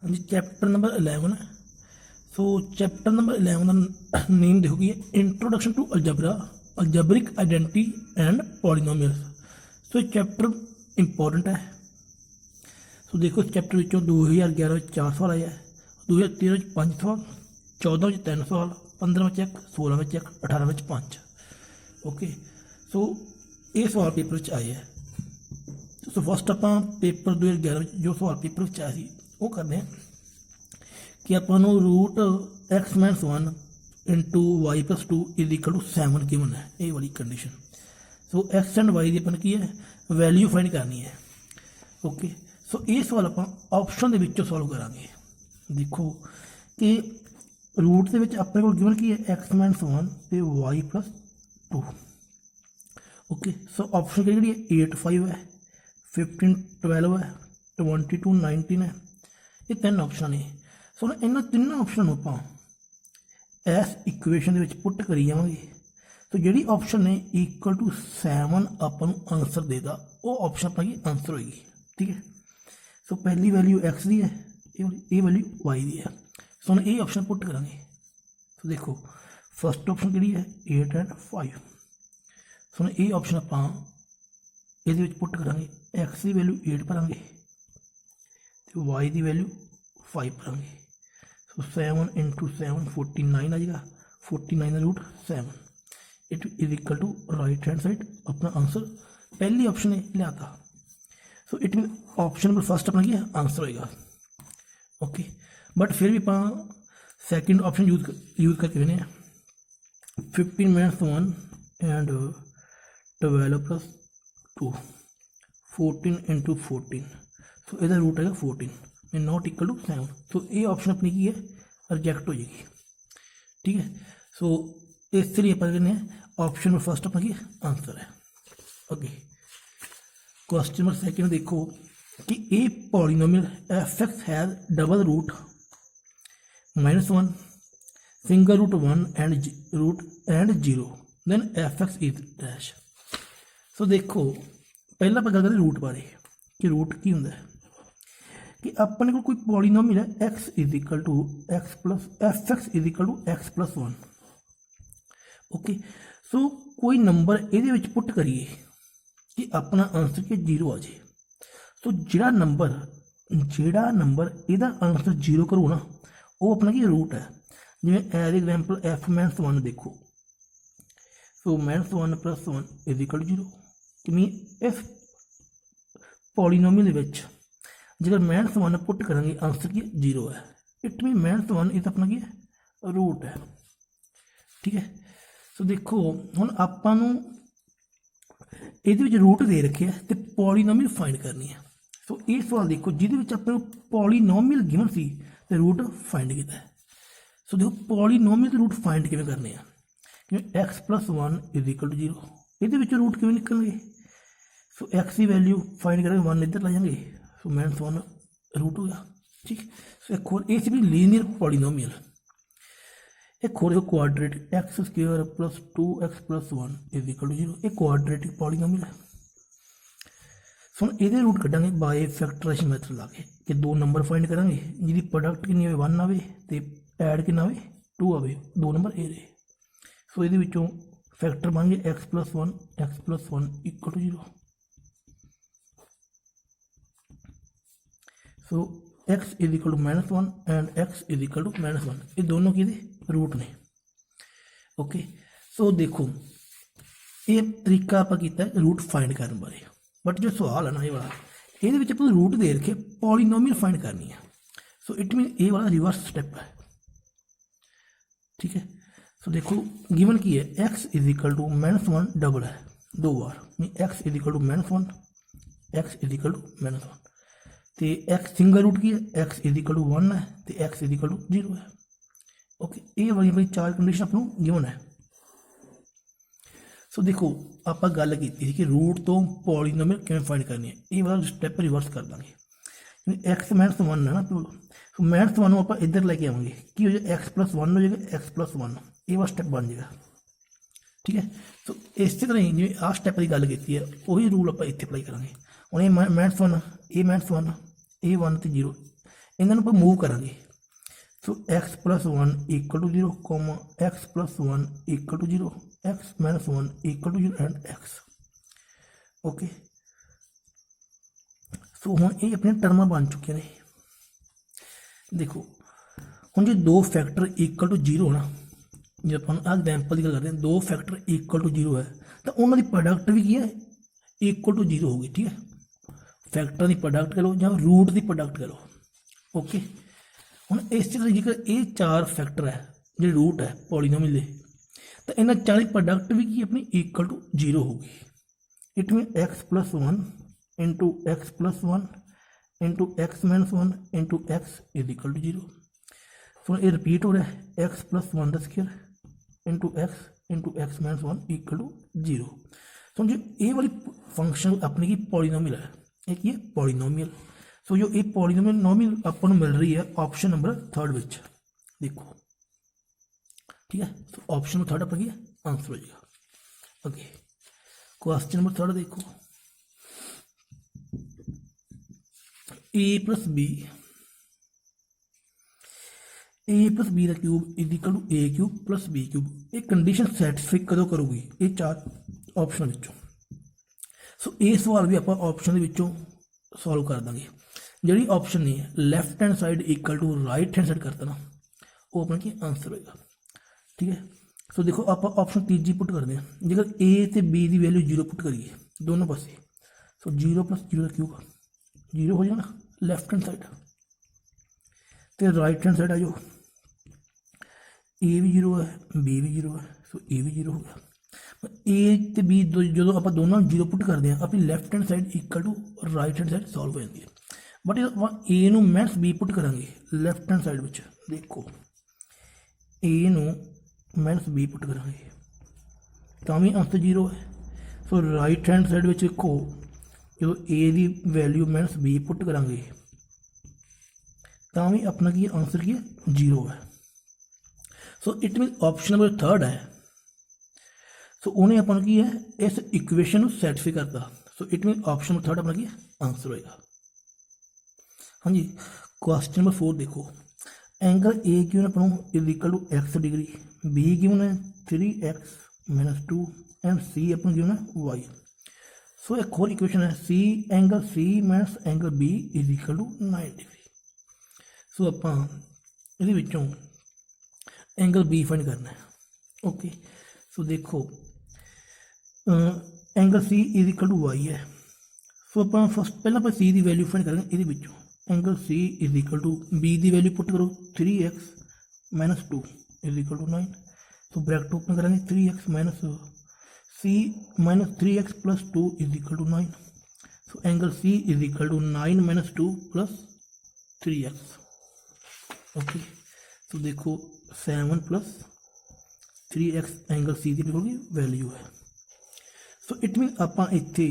जी chapter number 11 है। सो chapter number 11 का name देखोगे introduction to algebra, algebraic identity and polynomials. So chapter important है। So देखो इस चैप्टर विचों 2011 4 सवाल आया है, 2013 5 सवाल, 14 3 सवाल, 15 1, 16 1, 18 5। ओके, सो ये सवाल पेपर आए हैं। सो फस्ट आप पेपर 2011 जो सवाल पेपर आया सी वो करते हैं कि ਆਪਾਂ ਨੂੰ root x-1 into y plus 2 is equal to 7 given है, ये वाली condition. So x and y की अपन की है वैल्यू फाइंड करनी है। ओके, सो ये सवाल आप ऑप्शन के विचों सॉल्व करांगे। देखो कि रूट के अपने को गिवन की है x-1 तो y plus 2। Okay, so option की 8 5 है, 15 12 है, 22 19 है। ये 3 ऑप्शन है। सो इन्होंने तीनों ऑप्शन आप इस इक्वेशन के पुट करी जाएंगे। तो जी ऑप्शन ने इक्वल टू 7 अपन आंसर देगा वो ऑप्शन अपना की आंसर होगी। ठीक है, सो पहली वैल्यू एक्स की है, ये वैल्यू वाई की है। सो हम ये ऑप्शन पुट करांगे। तो देखो फर्स्ट ऑप्शन कि है 8 एंड 5। सो ये ऑप्शन आप ये पुट करांगे, एक्स की वैल्यू 8 भरांगे तो वाई की वैल्यू 5 भरांगे। सो 7 इंटू 7 49 आ जाएगा, 49 का root 7। It is equal to right hand side अपना आंसर पहली ऑप्शन ने लिया। So it mean option number first अपना क्या आंसर होएगा। ओके, बट फिर भी आप सैकेंड ऑप्शन यूज करके देने 15 - 1 एंड 12 + 2 14 इंटू 14। सो इसका रूट है 14 नॉट इक्वल टू 7। सो ये ऑप्शन अपनी की है रिजेक्ट हो जाएगी। ठीक है, सो इसलिए आप कहने ऑप्शन नंबर फर्स्ट अपना की आंसर है। ओके, क्वेश्चन नंबर सेकंड देखो कि a polynomial f(x) has double root -1 single root 1 and 0 then f(x) is dash. So देखो पहला आप गल करें रूट बारे कि रूट की होंगे कि अपने को कोई पॉलीनोमियल है x is equal to x plus f(x) is equal to x + 1। Okay, so कोई नंबर ये पुट करिए कि अपना आंसर के 0 आ जाए। सो जिहड़ा नंबर इहदा आंसर 0 करो ना वो अपना की रूट है। जिवें एज एग्जाम्पल f-1 देखो, सो -1 + 1 इज इक्वल टू 0 कि मीन इस पॉलीनोमियल जब -1 पुट करेंगे आंसर की 0 है। इट मीन -1 इज अपना की रूट है। ठीक है, सो देखो हुण आपां नूं ये रूट दे रखे है तो पॉलीनोमियल फाइंड करनी है। सो ये सवाल देखो जिहदे अपने पॉलीनोमियल गिवन सी तो रूट फाइंड किया है। सो देखो पॉलीनोमियल रूट फाइंड किवें करने हैं कि x + 1 इज इक्वल टू 0। ये रूट किवें निकलणगे। सो x की वैल्यू फाइंड करेंगे 1 इधर ला जाएंगे, सो -1 रूट हो गया। ठीक, सो एक होर ये भी लीनियर पॉलीनोमियल। एक होर quadratic x² + 2x + 1 is equal to 0। ये क्वाड्रेटिक पॉलीनोमियल है। सो ये रूट कटांगे बाय फैक्टराइजेशन मैथड ला के कि दो नंबर फाइंड करेंगे जिसकी प्रोडक्ट कितनी हो 1 आए तो ऐड कितना आए 2 आए, दो नंबर ए रहे। सो ये फैक्टर बन गए x + 1 equal to 0। So x is equal to -1 and x is equal to -1, ये दोनों की रूट ने। ओके, सो देखो ये तरीका आप किया रूट फाइंड करने बारे। बट जो सवाल है ना ये वाला ये अपने रूट दे रखे पॉलीनोमियल फाइंड करनी है। सो इट मीन ये वाला रिवर्स स्टेप है। ठीक है, सो देखो गिवन की है x is equal to -1 double है 2 बार, x is equal to -1 x is equal to -1 तो x सिंगल रूट की है x इज इक्वल टू 1 है तो x इज इक्वल टू 0 है। ओके, ये वाली अपनी 4 कंडीशन आपको गिवन है। सो देखो आप गल की कि रूट तो पॉलीनोमियल किवें फाइंड करनी है, ये वाला स्टैप रिवर्स कर देंगे। x -1 है ना, तो -1 आप इधर लेके आवेंगे कि हो जाए x + 1 हो जाएगा x + 1, ये वाला स्टैप बन जाएगा। ठीक है, तो इस तरह ही जिवें आ स्टैप की गल की है वही रूल आप इत्थे अप्लाई करांगे। हुण ये -1 ये -1 ये 1 तो 0 इन्होंने आप मूव करांगे। So x plus 1 equal to 0 comma x plus 1 equal to 0 x minus 1 equal to 0 and x. Okay so हुण ये अपनी टर्म बन चुकी ने। देखो हुण जो दो फैक्टर इक्वल टू 0 ना, जो अपन एग्जाम्पल की गल करते हैं, दो फैक्टर इक्वल टू 0 है तो उन्होंने प्रोडक्ट भी की है इक्वल टू 0 होगी। ठीक है, फैक्टर की प्रोडक्ट करो या रूट की प्रोडक्ट करो। ओके ਹੁਣ ਇਸ ਚੀਜ਼ ਜੇਕਰ ਇਹ ਚਾਰ ਫੈਕਟਰ ਹੈ ਜਿਹੜੇ ਰੂਟ ਹੈ ਪੋਲੀਨੋਮੀਅਲ ਦੇ, ਤਾਂ ਇਹਨਾਂ ਚਾਰ ਦੀ ਪ੍ਰੋਡਕਟ ਵੀ ਕੀ ਆਪਣੀ ਇਕੁਅਲ ਟੂ 0 ਹੋਊਗੀ। It mean x plus 1 into x plus 1 into x minus 1 into x is equal to 0। ਸੋ ਇਹ ਰਿਪੀਟ ਹੋ ਰਿਹਾ ਹੈ x plus 1 the square into x minus 1 equal to 0। ਸੋ ਜੋ ਇਹ ਵਾਲੀ ਫੰਕਸ਼ਨ ਆਪਣੀ ਕੀ ਪੋਲੀਨੋਮੀਅਲ ਹੈ, ਇਹ ਕੀ ਹੈ ਪੋਲੀਨੋਮੀਅਲ। सो जो ये पॉलीनोमियल अपन मिल रही है ऑप्शन नंबर 3 विच, देखो ठीक है। तो ऑप्शन नंबर 3 अपना की आंसर हो जाएगा। ओके क्वेश्चन नंबर 3 देखो, a प्लस बी का cube is equal to a cube plus b cube, ये कंडीशन सैटिस्फाई कदों करूगी ये चार ऑप्शन विचों। सो ये सवाल भी आप ऑप्शन के विचों सॉल्व कर देंगे। जी ऑप्शन नहीं है left hand side equal to right hand side करता ना, वो अपना की आंसर होएगा। ठीक है सो देखो आप ऑप्शन तीजी पुट करते हैं, जेकर ए तो बी की वैल्यू 0 पुट करिए दोनों पासे, सो 0 प्लस 0 का क्यूब 0 हो जाएगा ना लैफ्ट हैंड साइड, तो राइट हैंड साइड आ जाओ, ए भी 0 है बी भी 0 है, सो ए भी 0 हो गया। ए तो बी जो आप दोनों 0 पुट करते हैं अपनी left hand side equal to right hand side solve हो जाती है। बट ए नू माइनस बी पुट करांगे लैफ्ट हैंड साइड विच, देखो ए नू माइनस बी पुट करांगे तो भी आंसर 0 है। सो राइट हैंड साइड विच देखो जो ए की वैल्यू माइनस बी पुट करांगे तो भी अपना की आंसर की 0 है। सो इट मीन ऑप्शन नंबर 3 है। सो उन्हें अपना की है इस इक्वेशन को सैटिस्फाई करता, सो इट मीन ऑप्शन नंबर 3 अपना की आंसर होएगा। हाँ जी क्वेश्चन नंबर 4 देखो, एंगल ए क्यों अपना is equal to x degree, B क्यों है 3x माइनस 2 एंड सी अपन क्यों है y। सो एक और इक्वेशन है c angle c minus angle b is equal to 9 degree. So आप ये एंगल बी फाइंड करना है। ओके सो देखो angle C is equal to y है। सो आप फस्ट पहले आप सी की वैल्यू फाइंड करेंगे, ये angle C is equal to B की वैल्यू पुट करो 3x minus 2 is equal to 9। So bracket open करेंगे 3x minus C minus 3x plus 2 is equal to 9। So angle C is equal to 9 minus 2 plus 3x। Okay so देखो 7 plus 3x angle C की value है। सो it mean आप इतने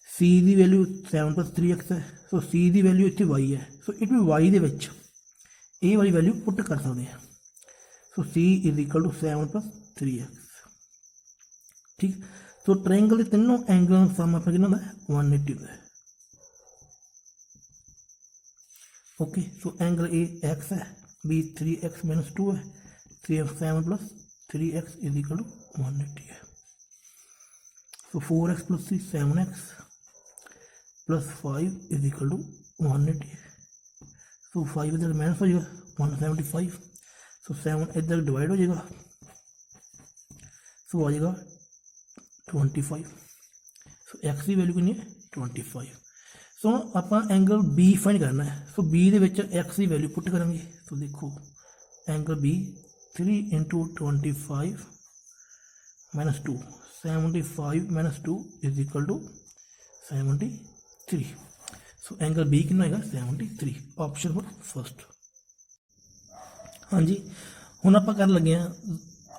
सी की value 7 plus 3x है, सो सी की value इतने y है, सो इट मीन y ये वाली वैल्यू पुट कर सकते हैं। So c is equal to 7 plus 3x। ठीक सो ट्रायंगल के तीनों एंगलों का सम अपना कितना है 180 है। Okay so angle A x है, बी 3x माइनस 2 है, C 7 plus 3x is equal to 180 है। So 4x plus 3 7x plus 5 is equal to 180। So 5 इधर माइनस हो जाएगा 175। सो 7 इधर डिवाइड हो जाएगा, सो आ जाएगा 25। सो एक्स की वैल्यू कितनी है 25। सो आप एंगल बी फाइंड करना है। सो बी के एक्स की वैल्यू पुट करेंगे, तो देखो angle B 3 into 25 minus 2 75 minus 2 is equal to 73। So angle B कितना है 73, ऑप्शन नंबर फर्स्ट। हाँ जी हुण आप कर लगे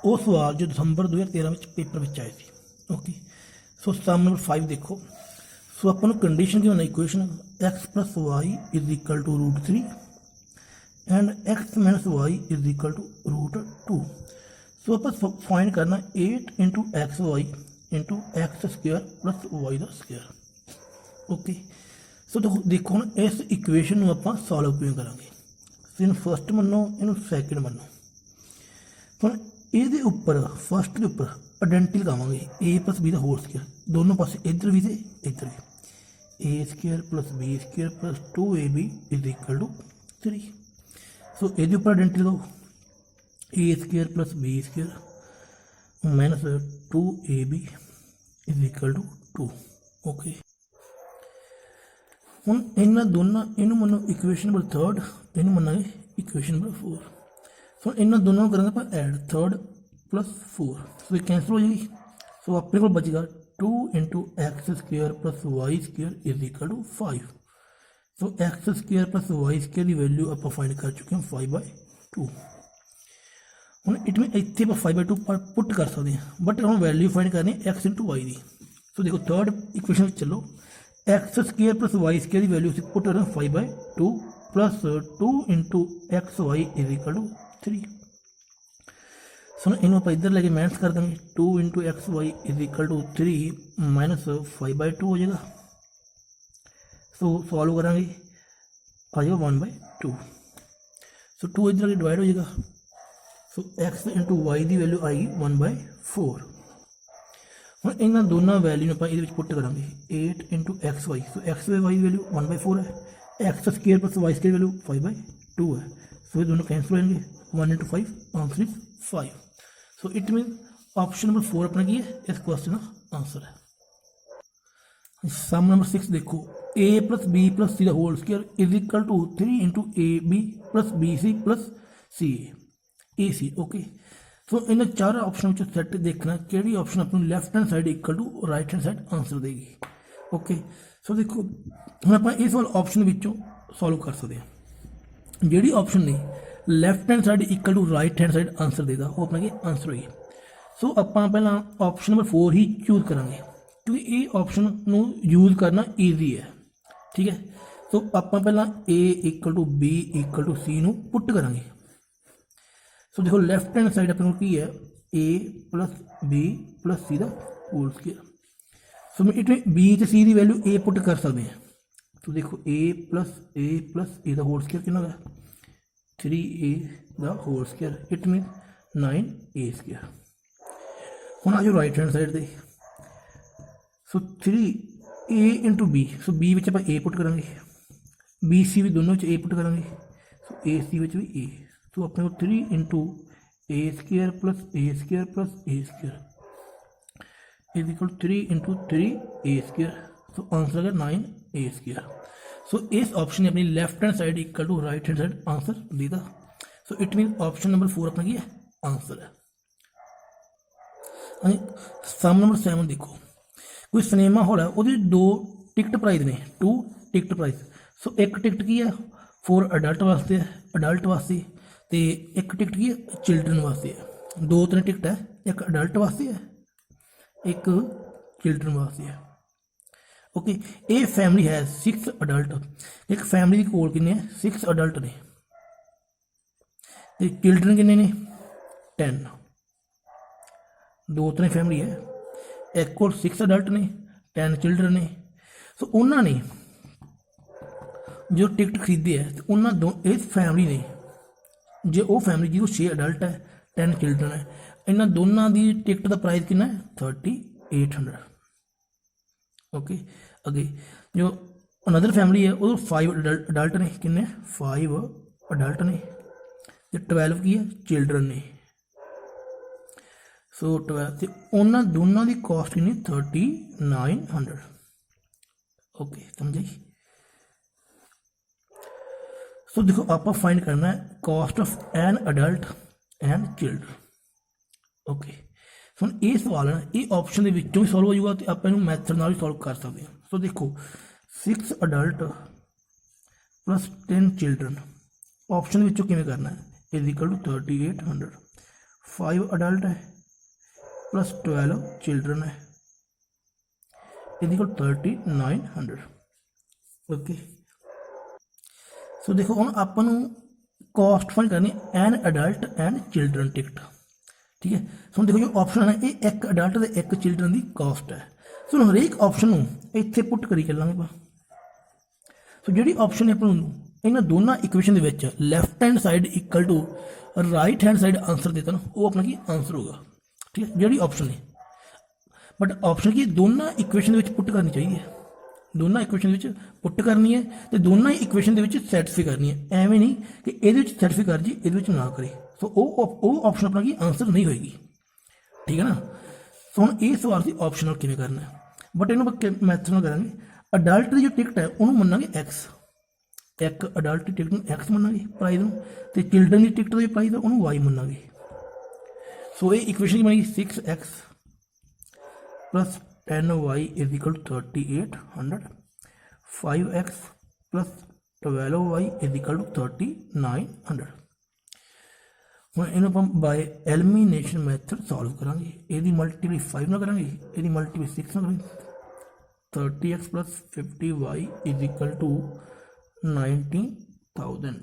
वो सवाल जो दिसंबर 2013 में पेपर में आए थे। ओके सो सम नंबर 5 देखो, सो अपन कंडीशन की होना equation x plus y is equal to √3 and x minus y is equal to √2। So आप फाइंड करना 8 into x y into x square plus y का स्क्वेयर। ओके ਸੋ ਦੇਖੋ ਹੁਣ ਇਸ equation ਨੂੰ ਆਪਾਂ ਸੋਲਵ ਕਿਵੇਂ ਕਰਾਂਗੇ। ਸੋ ਇਹਨੂੰ ਫਸਟ ਮੰਨੋ, ਇਹਨੂੰ ਸੈਕਿੰਡ ਮੰਨੋ। ਹੁਣ ਇਹਦੇ ਉੱਪਰ ਫਸਟ ਦੇ ਉੱਪਰ ਆਇਡੈਂਟੀ ਲਗਾਵਾਂਗੇ a + b the whole square, ਦੋਨੋਂ ਪਾਸੇ ਇੱਧਰ ਵੀ ਤੇ ਇੱਧਰ ਵੀ, a² + b² + 2ab = 3। ਸੋ ਇਹਦੇ ਉੱਪਰ ਆਇਡੈਂਟੀ ਲਗਾਓ a² + b² - 2ab = 2। ਓਕੇ, ਹੁਣ ਇਹਨਾਂ ਦੋਨਾਂ ਇਹਨੂੰ ਮੰਨੋ ਇਕੁਏਸ਼ਨ ਨੰਬਰ 3, ਇਹਨੂੰ ਮੰਨਾਂਗੇ ਇਕੁਏਸ਼ਨ ਨੰਬਰ 4। ਸੋ ਇਹਨਾਂ ਦੋਨਾਂ ਨੂੰ ਕਰਾਂਗੇ ਆਪਾਂ ਐਡ 3 + 4। ਸੋ ਇਹ ਕੈਂਸਲ ਹੋ ਜਾਏਗੀ। ਸੋ ਆਪਣੇ ਕੋਲ ਬਚੇਗਾ 2 × x² + y² = 5। ਸੋ x² + y² ਦੀ ਵੈਲਿਊ ਆਪਾਂ ਫਾਈਂਡ ਕਰ ਚੁੱਕੇ ਹਾਂ 5/2। ਹੁਣ ਇਟ ਮੀਨ ਇੱਥੇ ਆਪਾਂ 5/2 ਪੁੱਟ ਕਰ ਸਕਦੇ ਹਾਂ, ਬਟ ਹੁਣ ਵੈਲਿਊ ਫਾਈਂਡ ਕਰਨੀ x × y ਦੀ। ਸੋ ਦੇਖੋ ਥਰਡ ਇਕੁਏਸ਼ਨ ਵਿੱਚ ਚੱਲੋ, x² + y² ਦੀ ਵੈਲਿਊ ਅਸੀਂ ਪੁੱਟ ਕਰਾਂ 5/2 + 2 × xy = 3। ਸੋ ਇਹਨੂੰ ਆਪਾਂ ਇੱਧਰ ਲੈ ਕੇ ਮਾਈਨਸ ਕਰ ਦਾਂਗੇ, 2 × xy = 3 - 5/2 ਹੋ ਜਾਏਗਾ। ਸੋ ਸੋਲਵ ਕਰਾਂਗੇ, ਆ ਜਾਏਗਾ 1/2। ਸੋ 2 ਇੱਧਰ ਆ ਕੇ ਡਿਵਾਈਡ ਹੋ ਜਾਏਗਾ। ਸੋ x × y ਦੀ ਵੈਲਿਊ ਆਏਗੀ 1/4। ਹੁਣ ਇਹਨਾਂ ਦੋਨਾਂ ਵੈਲਿਊ ਨੂੰ ਆਪਾਂ ਇਹਦੇ ਵਿੱਚ ਪੁੱਟ ਕਰਾਂਗੇ 8 × xy। ਸੋ xy ਦੀ ਵੈਲਿਊ 1/4 ਹੈ, x² + y² ਦੀ ਵੈਲਿਊ 5/2 ਹੈ। ਸੋ ਇਹ ਦੋਨੋਂ ਕੈਂਸਲ ਹੋ ਜਾਣਗੇ, 1 × 5 answer is 5। So it mean option number 4 ਆਪਣਾ ਕੀ ਹੈ, ਇਸ ਕੁਐਸਚਨ ਦਾ ਆਂਸਰ ਹੈ। ਸਮ ਨੰਬਰ 6 ਦੇਖੋ, a + b + c ਦਾ whole square = 3 × ab + bc + ca ac। Okay, so ਇਹਨਾਂ ਚਾਰ ਆਪਸ਼ਨ ਵਿੱਚੋਂ ਸੈੱਟ ਦੇਖਣਾ ਕਿਹੜੀ ਆਪਸ਼ਨ ਆਪਾਂ ਨੂੰ left hand side = right hand side answer ਦੇਗੀ। ਓਕੇ, ਸੋ ਦੇਖੋ ਹੁਣ ਆਪਾਂ ਇਸ ਵਾਲੇ ਆਪਸ਼ਨ ਵਿੱਚੋਂ ਸੋਲਵ ਕਰ ਸਕਦੇ ਹਾਂ। ਜਿਹੜੀ ਆਪਸ਼ਨ ਨੇ left hand side = right hand side answer ਦੇਗਾ, ਉਹ ਆਪਣਾ ਕੀ ਆਂਸਰ ਹੋਈ। ਸੋ ਆਪਾਂ ਪਹਿਲਾਂ ਆਪਸ਼ਨ ਨੰਬਰ 4 ਹੀ ਚੂਜ਼ ਕਰਾਂਗੇ, ਕਿਉਂਕਿ ਇਹ ਆਪਸ਼ਨ ਨੂੰ ਯੂਜ਼ ਕਰਨਾ ਈਜ਼ੀ ਹੈ। ਠੀਕ ਹੈ, ਸੋ ਆਪਾਂ ਪਹਿਲਾਂ a = b = c ਨੂੰ ਪੁੱਟ ਕਰਾਂਗੇ। ਸੋ ਦੇਖੋ ਲੈਫਟ ਹੈਂਡ ਸਾਈਡ ਆਪਣੇ ਕੋਲ ਕੀ ਹੈ, a + b + c ਦਾ ਹੋਲ ਸਕੁਅਰ। ਸੋ ਮੈਂ ਇਟ b ਤੇ c ਦੀ ਵੈਲਿਊ a ਪੁੱਟ ਕਰ ਸਕਦੇ ਹਾਂ। ਸੋ ਦੇਖੋ a + a the whole square ਕਿੰਨਾ ਹੋਇਆ, 3a the whole square, it mean 9a²। ਹੁਣ ਆ ਜਾਓ ਰਾਈਟ ਹੈਂਡ ਸਾਈਡ ਤੇ। ਸੋ 3a × b। ਸੋ b ਵਿੱਚ ਆਪਾਂ a ਪੁੱਟ ਕਰਾਂਗੇ, bc ਵੀ ਦੋਨੋਂ ਵਿੱਚ a ਪੁੱਟ ਕਰਾਂਗੇ। ਸੋ ac ਵਿੱਚ ਵੀ a। ਸੋ ਆਪਣੇ ਕੋਲ 3 × a² + a² + a² = 3 × 3a²। ਸੋ ਆਂਸਰ ਆ ਗਿਆ 9a²। ਸੋ ਇਸ ਆਪਸ਼ਨ ਨੇ ਆਪਣੀ left hand side = right hand side answer ਦੇਗਾ। So it mean option number 4 ਆਪਣਾ ਕੀ ਹੈ, ਆਂਸਰ ਹੈ। ਸਮ ਨੰਬਰ 7 ਦੇਖੋ, ਕੋਈ ਸਿਨੇਮਾ ਹਾਲ ਹੈ, ਉਹਦੀ 2 ਟਿਕਟ ਪ੍ਰਾਈਸ ਨੇ, 2 ਟਿਕਟ ਪ੍ਰਾਈਸ। ਸੋ ਇੱਕ ਟਿਕਟ ਕੀ ਹੈ ਫੋਰ ਅਡਲਟ ਵਾਸਤੇ ਹੈ, ਅਡਲਟ ਵਾਸਤੇ, ਤੇ ਇੱਕ ਟਿਕਟ ਕੀ ਹੈ ਚਿਲਡਰਨ ਵਾਸਤੇ ਹੈ। 2-3 ਟਿਕਟ ਹੈ, ਇੱਕ ਅਡਲਟ ਵਾਸਤੇ ਹੈ, ਇੱਕ ਚਿਲਡਰਨ ਵਾਸਤੇ ਹੈ। ਓਕੇ, ਇਹ ਫੈਮਿਲੀ ਹੈ 6 ਅਡਲਟ। ਇੱਕ ਫੈਮਿਲੀ ਦੇ ਕੋਲ ਕਿੰਨੇ ਹੈ, 6 ਅਡਲਟ ਨੇ, ਤੇ ਚਿਲਡਰਨ ਕਿੰਨੇ ਨੇ, 10। 2-3 ਫੈਮਿਲੀ ਹੈ, ਇੱਕ ਕੋਲ 6 ਅਡਲਟ ਨੇ, 10 ਚਿਲਡਰਨ ਨੇ। ਸੋ ਉਹਨਾਂ ਨੇ ਜੋ ਟਿਕਟ ਖਰੀਦੀ ਹੈ, ਤੇ ਉਹਨਾਂ ਇਸ ਫੈਮਿਲੀ ਨੇ, ਜੇ ਉਹ ਫੈਮਿਲੀ ਜਿਹਦੇ 6 ਅਡਲਟ ਹੈ 10 ਚਿਲਡਰਨ ਹੈ, ਇਹਨਾਂ ਦੋਨਾਂ ਦੀ ਟਿਕਟ ਦਾ ਪ੍ਰਾਈਸ ਕਿੰਨਾ ਹੈ, 3800। ਓਕੇ, ਅੱਗੇ ਜੋ ਅਨਦਰ ਫੈਮਿਲੀ ਹੈ ਉਹ 5 ਅਡਲਟ ਨੇ, ਕਿੰਨੇ 5 ਅਡਲਟ ਨੇ, ਤੇ 12 ਕੀ ਹੈ ਚਿਲਡਰਨ ਨੇ। ਸੋ 12 ਤੇ ਉਹਨਾਂ ਦੋਨਾਂ ਦੀ ਕਾਸਟ ਕਿੰਨੀ 3900। ਓਕੇ, ਸਮਝੇ। ਸੋ ਦੇਖੋ ਆਪਾਂ ਫਾਈਂਡ ਕਰਨਾ ਹੈ caste of N adult and children. Okay, ਹੁਣ ਇਹ ਸਵਾਲ ਹੈ ਇਹ ਆਪਸ਼ਨ ਦੇ ਵਿੱਚੋਂ ਵੀ ਸੋਲਵ ਹੋ ਜਾਊਗਾ, ਤੇ ਆਪਾਂ ਇਹਨੂੰ ਮੈਥਡ ਨਾਲ ਵੀ ਸੋਲਵ ਕਰ ਸਕਦੇ ਹਾਂ। ਸੋ ਦੇਖੋ 6 ਅਡਲਟ + 10 ਚਿਲਡਰਨ ਆਪਸ਼ਨ ਦੇ ਵਿੱਚੋਂ ਕਿਵੇਂ ਕਰਨਾ ਹੈ, = 3800। 5 ਅਡਲਟ ਹੈ + 12 ਚਿਲਡਰਨ ਹੈ, = 3900। ਓਕੇ, ਸੋ ਦੇਖੋ ਹੁਣ ਆਪਾਂ ਨੂੰ ਕਾਸਟ ਫਾਈਂਡ ਕਰਨੀ ਐਨ ਅਡਲਟ ਐਂਡ ਚਿਲਡਰਨ ਟਿਕਟ। ਠੀਕ ਹੈ, ਸੋ ਦੇਖੋ ਜੋ ਆਪਸ਼ਨ ਹੈ ਇਹ ਇੱਕ ਅਡਲਟ ਤੇ ਇੱਕ ਚਿਲਡਰਨ ਦੀ ਕਾਸਟ ਹੈ। ਸੋ ਹਰੇਕ ਆਪਸ਼ਨ ਨੂੰ ਇੱਥੇ ਪੁੱਟ ਕਰੀ ਚੱਲਾਂਗੇ ਆਪਾਂ। ਸੋ ਜਿਹੜੀ ਆਪਸ਼ਨ ਹੈ ਆਪਾਂ ਨੂੰ ਇਹਨਾਂ ਦੋਨਾਂ ਇਕੁਏਸ਼ਨ ਦੇ ਵਿੱਚ left hand side equal to right hand side answer ਦਿੱਤਾ ਨਾ, ਉਹ ਆਪਣਾ ਕੀ ਆਂਸਰ ਹੋਗਾ। ਠੀਕ ਹੈ, ਜਿਹੜੀ ਆਪਸ਼ਨ ਹੈ, ਬਟ ਆਪਸ਼ਨ ਕੀ ਦੋਨਾਂ ਇਕੁਏਸ਼ਨ ਦੇ ਵਿੱਚ ਪੁੱਟ ਕਰਨੀ ਚਾਹੀਦੀ ਹੈ, ਦੋਨਾਂ ਇਕੁਏਸ਼ਨ ਵਿੱਚ ਪੁੱਟ ਕਰਨੀ ਹੈ ਤੇ ਦੋਨਾਂ ਹੀ ਇਕੁਏਸ਼ਨ ਦੇ ਵਿੱਚ ਸੈਟੀਸਫਾਈ ਕਰਨੀ ਹੈ। ਐਵੇਂ ਨਹੀਂ ਕਿ ਇਹਦੇ ਵਿੱਚ ਸੈਟੀਸਫਾਈ ਕਰ ਜੀ, ਇਹਦੇ ਵਿੱਚ ਨਾ ਕਰੇ। ਸੋ ਉਹ ਆਪਸ਼ਨ ਆਪਣਾ ਕੀ ਆਂਸਰ ਨਹੀਂ ਹੋਏਗੀ। ਠੀਕ ਹੈ ਨਾ। ਸੋ ਹੁਣ ਇਹ ਸਵਾਲ ਸੀ ਆਪਸ਼ਨ ਨਾਲ ਕਿਵੇਂ ਕਰਨਾ ਹੈ, ਬਟ ਇਹਨੂੰ ਆਪਾਂ ਮੈਥਡ ਨਾਲ ਕਰਾਂਗੇ। ਅਡਲਟ ਦੀ ਜੋ ਟਿਕਟ ਹੈ ਉਹਨੂੰ ਮੰਨਾਂਗੇ ਐਕਸ, ਇੱਕ ਅਡਲਟ ਦੀ ਟਿਕਟ ਨੂੰ ਐਕਸ ਮੰਨਾਂਗੇ ਪ੍ਰਾਈਜ਼ ਨੂੰ, ਤੇ ਚਿਲਡਰਨ ਦੀ ਟਿਕਟ ਦਾ ਜੋ ਪ੍ਰਾਈਜ਼ ਹੈ ਉਹਨੂੰ ਵਾਈ ਮੰਨਾਂਗੇ। ਸੋ ਇਹ ਇਕੁਏਸ਼ਨ ਕੀ ਬਣੀ 6x plus 10y is equal to 3800, 5x plus 12y is equal to 3900। ਹੁਣ ਇਹਨੂੰ ਆਪਾਂ ਬਾਏ ਐਲੀਮੀਨੇਸ਼ਨ ਮੈਥਡ ਸੋਲਵ ਕਰਾਂਗੇ। ਇਹਦੀ ਮਲਟੀਪਲੀ 5 ਨਾਲ ਕਰਾਂਗੇ, ਇਹਦੀ ਮਲਟੀਪਲੀ 6 ਨਾਲ ਕਰਾਂਗੇ। 30x plus 50y is equal to 90,000।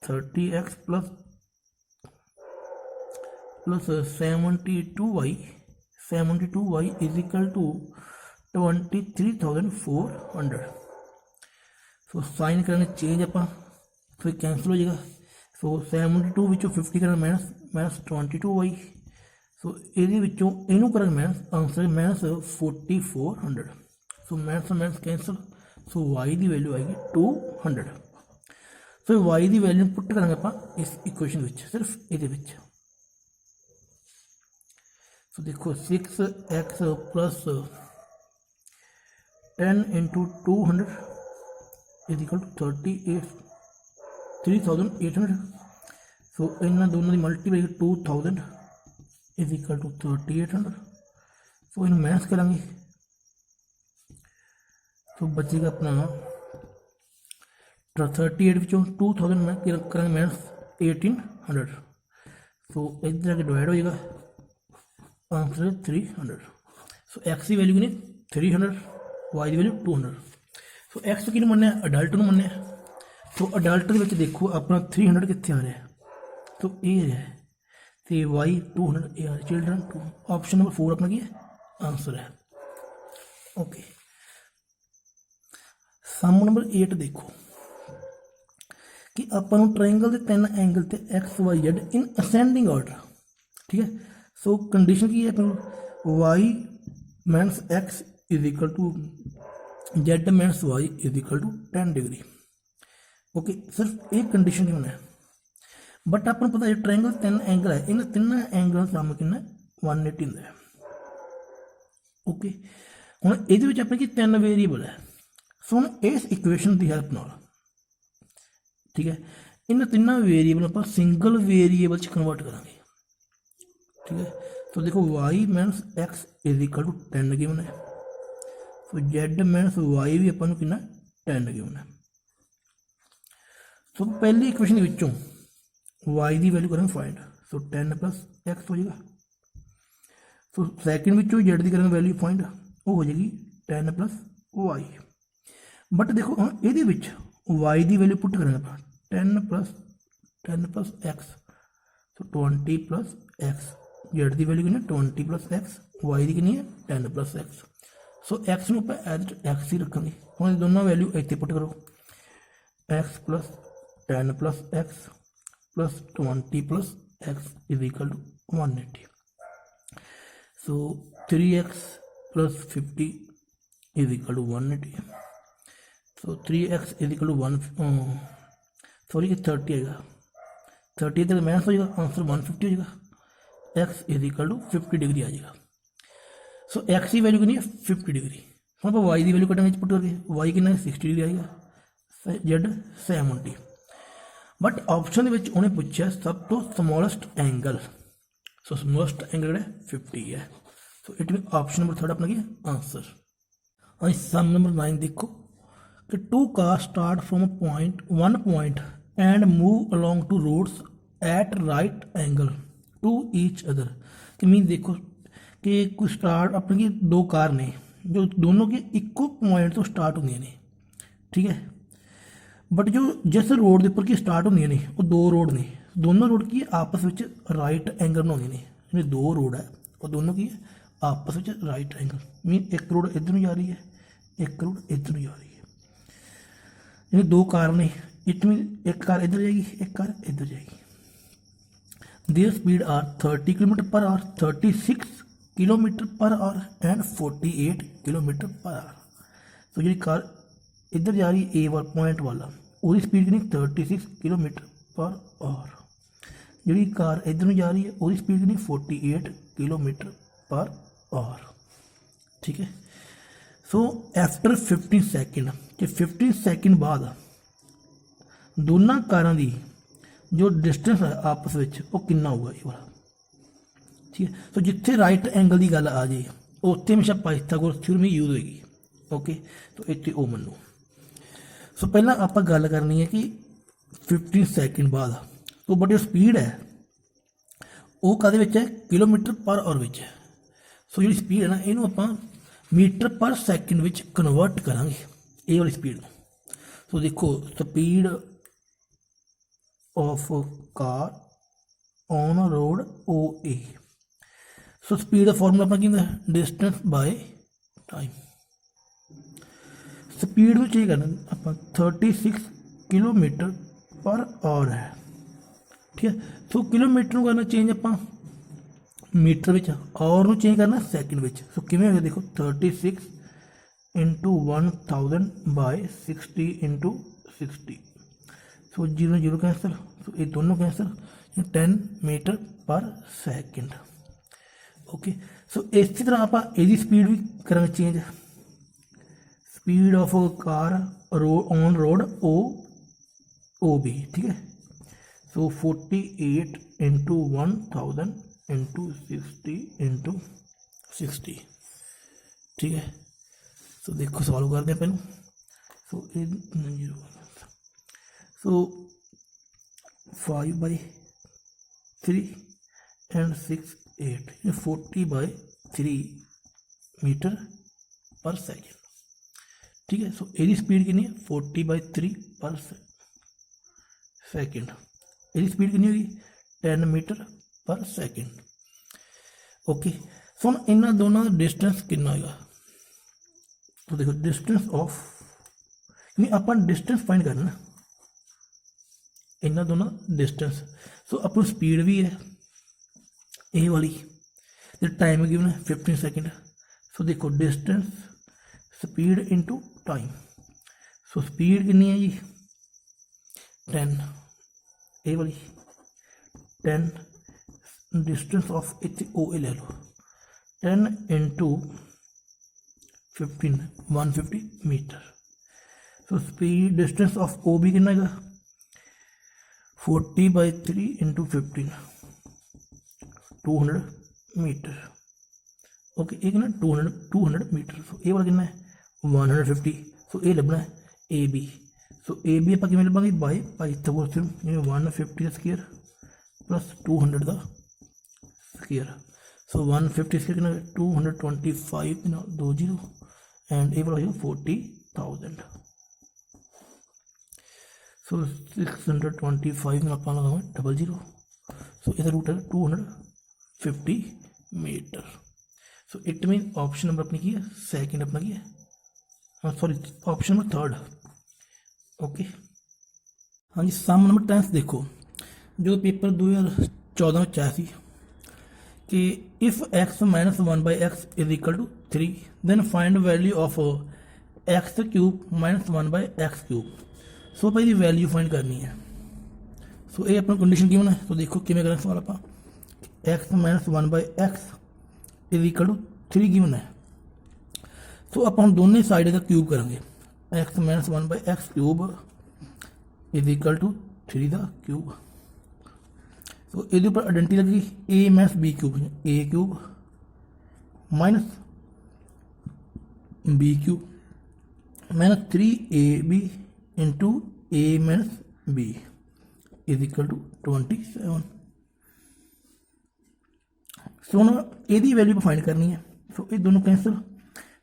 30x plus 72y is equal to 23,400। So sine करेंगे चेंज आप, फिर कैंसिल हो जाएगा। सो 72 विचों 50 करेंगे माइनस 22y। सो ये इनू करेंगे minus, answer minus 4400। So minus cancel. So y की वैल्यू आएगी 200। सो y की वैल्यू पुट करेंगे आप इस इक्वेशन में, सिर्फ ये। तो देखो 6x plus 10 into 200 is equal to 3,800। So इन्होंने दोनों की multiply 2000 is equal to 3,800। So इन माइनस करेंगे तो बचेगा अपना 38 विचों 2000 करेंगे माइनस 1800। सो इधर आके डिवाइड हो जाएगा, आंसर है 300। सो एक्स की वैल्यू कितनी 300, वाई की वैल्यू 200। सो एक्स कि मनना अडल्ट में मनना। तो अडल्ट के देखो अपना 300 कितने आ रहा है, तो ये है, तो वाई 200 ये आ रहा है, चिल्ड्रन 2। ऑप्शन नंबर 4 अपना की है आंसर है। ओके, सम नंबर 8 देखो कि अपन ट्रायंगल के 3 एंगल से x y z in ascending order. ठीक है। सो कंडीशन की है y minus x is equal to z minus y is equal to 10 degree. Okay, सिर्फ एक कंडीशन ही होना है, बट अपन पता है ट्रायंगल 3 एंगल है, इन 3 एंगलों का सामने कितना 180 होता है। ओके, हम ये अपने की 3 वेरीएबल है। सो हम इस इक्वेशन की हेल्प नाल, ठीक है, इन 3 वेरीएबल आप सिंगल वेरीएबल कन्वर्ट करांगे। ठीक है। तो देखो y minus x is equal to 10 given है। तो z माइनस वाई भी अपन कितना 10 गिवन है। तो पहली इक्वेशन विचों y की वैल्यू करेंगे फाइंड। सो 10 प्लस एक्स हो जाएगा। तो सैकेंड विचों z की करेंगे वैल्यू फाइंड, वो हो जाएगी 10 प्लस वाई। बट देखो हम ये y की वैल्यू पुट करेंगे आप 10 प्लस एक्स। तो 20 प्लस एक्स, जेड की वैल्यू कितनी 20 प्लस एक्स, वाई की कितनी है 10 प्लस एक्स। सो एक्स में आप एज एक्स ही रखेंगे। हम दोनों वैल्यू इतने पुट करो, x plus 10 plus x plus 20 plus x is equal to 180। So 3x plus 50 is equal to 180। So 3x is equal to 30 आएगा, 30 तक माइनस हो जाएगा, आंसर 150 हो जाएगा। X is equal to 50 degree आ जाएगा। सो एक्स की वैल्यू कितनी है 50 डिग्री। हम आप वाई की वैल्यू कटेंगे पुट करके, वाई कितना 60 डिग्री आएगा, जेड 70। बट ऑप्शन उन्हें पूछा सब तो स्मॉलेस्ट एंगल। सो स्मॉलेस्ट एंगल है 50 है। सो इट मीन ऑप्शन नंबर 3 अपना क्या आंसर। हाँ, सम नंबर 9 देखो कि 2 cars start from one point and move along two roads at right angle to each other. कि मीन देखो कि कोई स्टार्ट अपने की 2 कार ने जो दोनों के इक्को पॉइंट तो स्टार्ट होंगे ने। ठीक है। बट जो जिस रोड के उपर की स्टार्ट होंगे ने वो 2 रोड ने, दोनों रोड की आपस में राइट एंगल बनाने ने। 2 रोड है और दोनों की आपस में राइट एंगल। मीन एक रोड इधर जा रही है, एक रोड इधर जा रही है। यानी दो कार ने, इट मीन एक कार इधर जाएगी, एक कार इधर जाएगी। Their speed are 30 kilometre per hour, 36 kilometre per hour and 48 kilometre per hour. तो जी कार इधर जा रही है ए वाला पॉइंट वाला, उसकी स्पीड कितनी 36 kilometre per our. Ji car इधर जा रही है उसकी स्पीड कितनी 48 किलोमीटर पर आवर। ठीक है। सो आफ्टर 15 सैकेंड, कि 15 सैकेंड बाद दोनों कारों की जो डिस्टेंस है आपस में वो कितना होगा ये वाला। ठीक है। सो जिथे राइट एंगल की गल आ जाए उत्थे हमेशा पाइथागोरस थ्योरम ही यूज होगी। ओके, तो इतने वो मनो। सो पहला आप गल करनी है कि 15 सैकेंड बाद तो बट जो स्पीड है वो कहदे विच है, किलोमीटर पर आवर विच है। सो जी स्पीड है ना इनू आप metre per second which convert करांगे ये वाली स्पीड। सो देखो speed of car on road O A. So speed का फॉर्मूला अपना की है डिस्टेंस बाय टाइम। स्पीड में चेंज करना आप 36 किलोमीटर पर आवर है। ठीक है। सो किलोमीटर करना चेंज आप मीटर में, आवर में चेंज करना सैकेंड में। सो किमें हो गया देखो 36 into 1000 by 60 into 60। So 0 0 cancel, so ये दोनों cancel, 10 metre per second. Okay. So इसी तरह आप यदि स्पीड भी करेंगे change, speed of car on road O B. ठीक है। So 48 into 1000 into 60 into 60। ठीक है। सो देखो सॉल्व करते हैं पहले। So so 5/3 and 6 8, 40/3 metre per second. ठीक है। सो यदि स्पीड कितनी है 40/3 पर सेकेंड। यदि स्पीड कितनी होगी 10 मीटर पर सेकेंड। ओके। सो हम इन्होंने दोनों का डिस्टेंस कितना होगा, तो देखो डिस्टेंस ऑफ, नहीं आप डिस्टेंस फाइंड करना इन्होंने दोनों डिस्टेंस। सो अपन स्पीड भी है ये वाली, तो टाइम गिवन है 15 सेकेंड। सो देखो distance speed into time. So speed कितनी है जी 10, ये वाली 10, डिस्टेंस ऑफ इतने ओ ए ले लो 10 into 15 150 metre. So speed distance of O भी कितना है 40/3 इंटू 15 200 मीटर। ओके, एक ना 200 मीटर। सो ये वाला कितना है 150। सो ये लभना है A B. So A B आप किमें लभांगे बाय पाइथागोरस थ्योरम, जिवें 150 का स्केयर प्लस 200 का स्केयर। सो 150 स्केयर कितना 225 ना 20 एंड ये वाला 40,000। सो 625 में आप लगाएंगे 00। सो इसका रूट है 250 metre. So it mean option number अपनी की है सेकंड अपना की है, हाँ sorry option number third. Okay हाँ जी, सम नंबर 10 देखो जो पेपर 2014 में आया सी कि if x minus 1/x is equal to 3 then find value of x³ minus 1/x³। So भाई वैल्यू फाइंड करनी है। सो ये अपना कंडीशन किमें है, तो देखो किमें करें सवाल आप x minus 1/x is equal to 3 given है। तो आप हम दोनों साइड का क्यूब करेंगे, x minus 1/x³ is equal to 3 का क्यूब। तो ये ऊपर आइडेंटिटी लगेगी a minus b³ a³ minus b³ minus 3ab into a minus b is equal to 27। So हम यदि वैल्यू फाइंड करनी है। सो ये दोनों कैंसिल।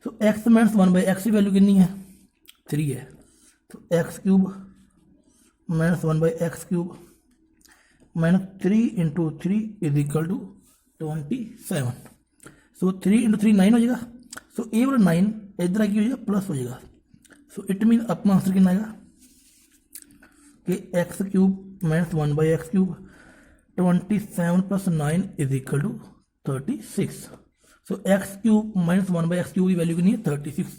सो x माइनस 1/x की वैल्यू कितनी है 3 है। तो x³ minus 1/x³ minus 3 into 3 is equal to 27। So 3 into 3 9 हो जाएगा। सो ये वाला 9 इधर आके हो जाएगा प्लस हो जाएगा। सो इट मीन अपना आंसर कितना आएगा कि एक्स क्यूब माइनस 1/x³, 27 + 9 = 36। सो एक्स क्यूब माइनस 1/x³ की वैल्यू कितनी है 36।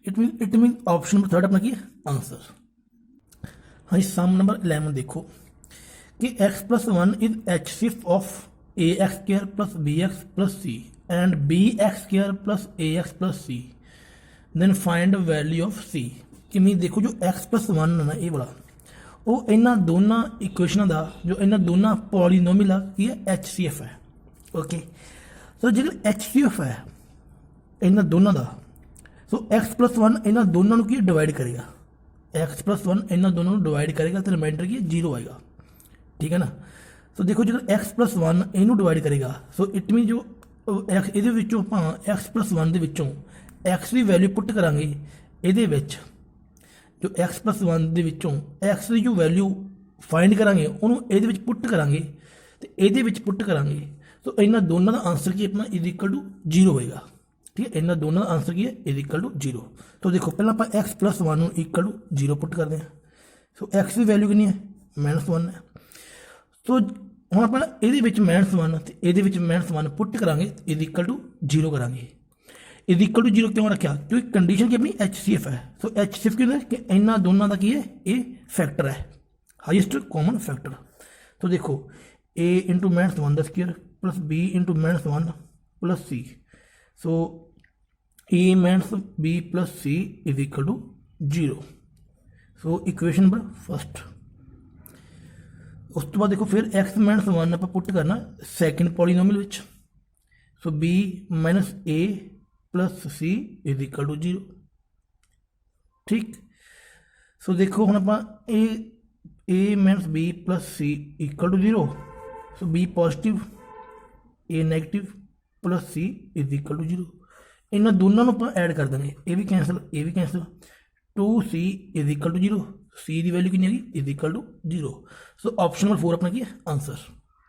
It mean option number third अपना की आंसर। हाँ जी, सम नंबर 11 देखो कि x + 1 is HCF of ax² + bx + c and bx² + ax + c, then find value of c। कि मैं देखो जो x + 1 है ना ये वाला, वो इन्हों दोनों इक्वेशनों का जो इन्होंने दोनों पॉलीनोमियल की है HCF है। ओके, सो जो HCF है इन्होंने दोनों का, सो x + 1 इन्होंने दोनों की डिवाइड करेगा, x + 1 इन्होंने दोनों डिवाइड करेगा तो रिमाइंडर की 0 आएगा। ठीक है ना। सो देखो जो x + 1 इनू डिवाइड करेगा, सो इट मीन जो एक्स + 1 एक्स की वैल्यू पुट करा ये जो x + 1 एक्स की जो वैल्यू फाइंड करा उन्होंने ये पुट करा तो ये पुट करा, तो इन्होंने दोनों का आंसर की अपना = 0 होएगा। ठीक है, इन्होंने दोनों का आंसर की है = 0। तो देखो पहले आप x + 1 = 0 पुट करते हैं। सो x की वैल्यू कितनी है -1 है। तो हम अपना ये -1 तो ये -1 पुट करा = 0 करा। = 0 क्यों रखा, क्योंकि कंडीशन की अपनी HCF है। सो HCF क्यों है कि इन्होंने दोनों का की है ये फैक्टर है, हाईएस्ट कॉमन फैक्टर। तो देखो a × -1² + b × -1 + c, so a - b + c = 0। So equation number first. उस तो बाद देखो फिर x - 1 आप पुट करना second polynomial which, so b - a + c = 0। ठीक, सो देखो हम आप a - b + c = 0, so b positive a negative + c = 0। इन्होंने दोनों आप ऐड कर देंगे, ये भी कैंसल 2c = 0, c की वैल्यू कितनी है = 0। सो ऑप्शन नंबर 4 अपना की आंसर।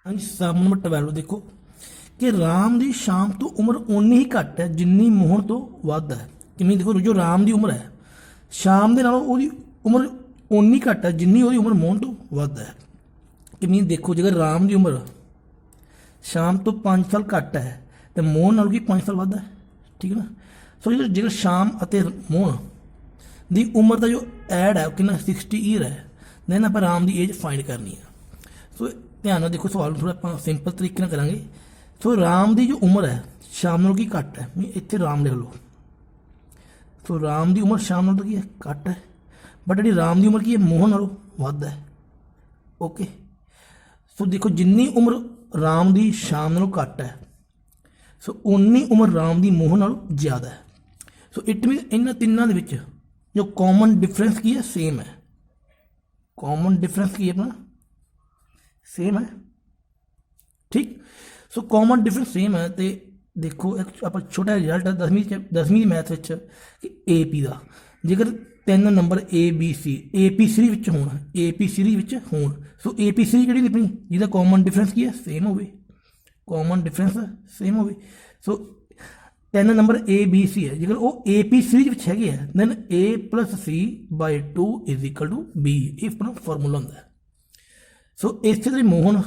हाँ जी, सम नंबर 12 देखो कि राम की शाम तो उम्र उन्नी ही घट है जिन्नी मोहन तो वध है। कि देखो जो राम की उम्र है शाम के नालों उसकी उम्र उन्नी घट है जिन्नी उसकी उम्र मोहन तो वध है। कि देखो जेकर राम की उम्र शाम तो 5 साल घट है तो मोहन नालों की 5 साल वध है। ठीक है ना। सो जेकर शाम और मोहन की उम्र का जो ऐड है कि 60 ईयर है, दैन आप राम की एज फाइंड करनी है। सो ध्यान देखो सवाल थोड़ा आप सिंपल तरीके करा। सो राम की जो उम्र है शाम नालों की घट है, इतने राम लिख लो। सो राम की उम्र शाम नालों की है घट है, बट जी राम की उम्र की है मोहन नालों वध है। ओके, सो देखो जिन्नी उम्र राम की शाम नालों घट है, सो उन्नी उम्र राम की मोहन नालों ज़्यादा है। सो इट मीन इन्होंने तिनों के जो कॉमन डिफरेंस की है सेम है। कॉमन डिफरेंस की है अपना सेम है। ठीक, सो कॉमन डिफरेंस सेम है। तो देखो एक आप छोटा रिजल्ट है 10वीं मैथ कि AP का, जेकर 3 number ABC AP series AP series हो, सो AP सीरीज कि अपनी जिसका कॉमन डिफरेंस की है सेम हो, कॉमन डिफरेंस सेम हो। सो 3 नंबर ABC है, जेकर वो AP सीरीज है दैन A + c/2 = B, ये अपना फॉर्मूला होंगे। सो इस तरह मोहन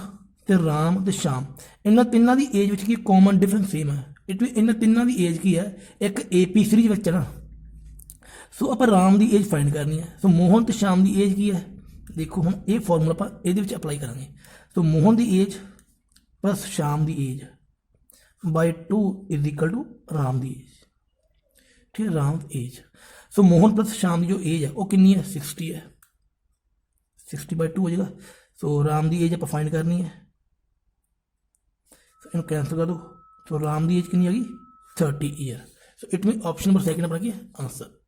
तो राम तो श्याम इन्होंने तिनों की एज की कॉमन डिफरेंस सेम है। इट मीन इन्होंने तिनों की एज की है एक AP सीरीज है ना। सो आप राम की एज फाइंड करनी है। सो मोहन तो श्याम की एज की है, देखो हम ये फॉर्मूला आप ये अप्लाई करा। सो मोहन की एज + श्याम की एज /2 = राम की एज। ठीक है, राम एज। सो मोहन + श्याम की जो एज है वो कितनी है 60 है, 60/2 हो जाएगा। सो राम की एज आप फाइंड करनी है, इन कैंसल कर दो। तो राम की एज कितनी आ गई 30 year. So it mean option number second अपना की आंसर।